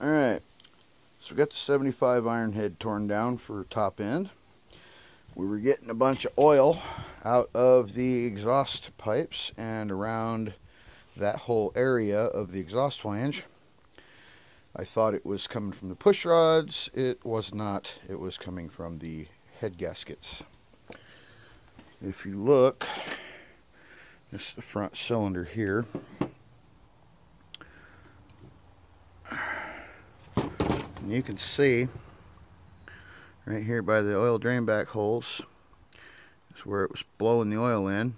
Alright, so we got the 75 Ironhead torn down for top end. We were getting a bunch of oil out of the exhaust pipes and around that whole area of the exhaust flange. I thought it was coming from the push rods. It was not. It was coming from the head gaskets. If you look, this is the front cylinder here. And you can see right here by the oil drain back holes is where it was blowing the oil in.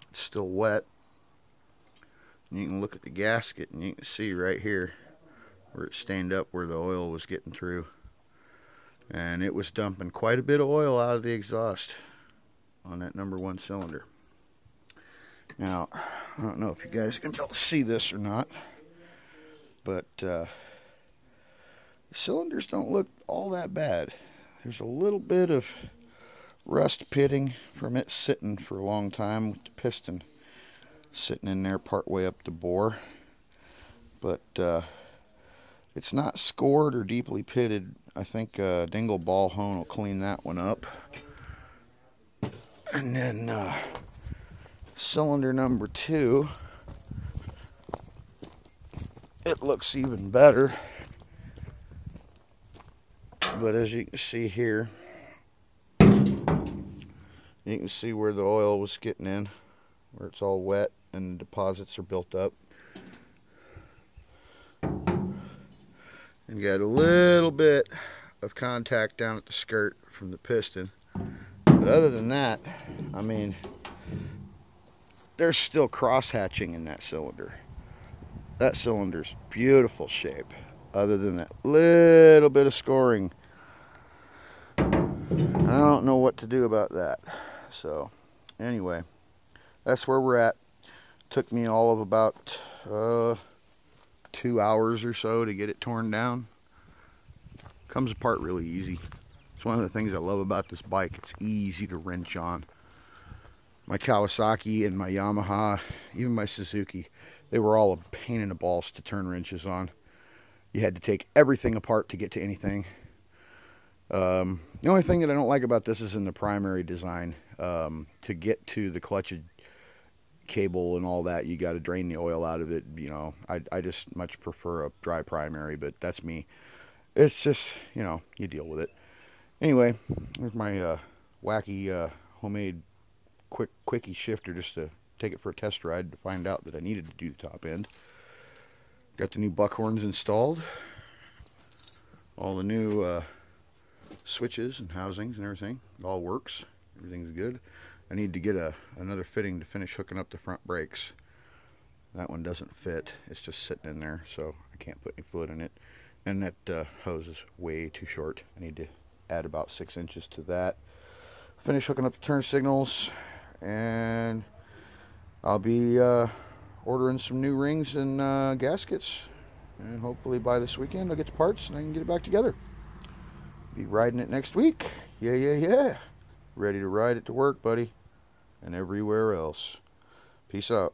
It's still wet. And you can look at the gasket and you can see right here where it stained up where the oil was getting through. And it was dumping quite a bit of oil out of the exhaust on that number 1 cylinder. Now, I don't know if you guys can be able to see this or not, but the cylinders don't look all that bad. There's a little bit of rust pitting from it sitting for a long time with the piston sitting in there part way up the bore, but it's not scored or deeply pitted. I think a dingle ball hone will clean that one up. And then cylinder number 2, it looks even better. But as you can see here, you can see where the oil was getting in, where it's all wet and deposits are built up. And you got a little bit of contact down at the skirt from the piston. But other than that, I mean, there's still cross hatching in that cylinder. That cylinder's beautiful shape, other than that little bit of scoring. I don't know what to do about that. So anyway, that's where we're at. Took me all of about 2 hours or so to get it torn down. Comes apart really easy. It's one of the things I love about this bike. It's easy to wrench on. My Kawasaki and my Yamaha, even my Suzuki, they were all a pain in the balls to turn wrenches on. You had to take everything apart to get to anything. The only thing that I don't like about this is in the primary design. To get to the clutch cable and all that, you got to drain the oil out of it. You know, I just much prefer a dry primary, but that's me. It's just, you know, you deal with it. Anyway, there's my wacky homemade quickie shifter just to take it for a test ride to find out that I needed to do the top end. Got the new buckhorns installed. All the new switches and housings and everything. It all works. Everything's good. I need to get another fitting to finish hooking up the front brakes. That one doesn't fit. It's just sitting in there, so I can't put any fluid in it. And that hose is way too short. I need to add about 6 inches to that. Finish hooking up the turn signals, and I'll be ordering some new rings and gaskets. And hopefully by this weekend I'll get the parts and I can get it back together. Be riding it next week. Yeah. Ready to ride it to work, buddy. And everywhere else. Peace out.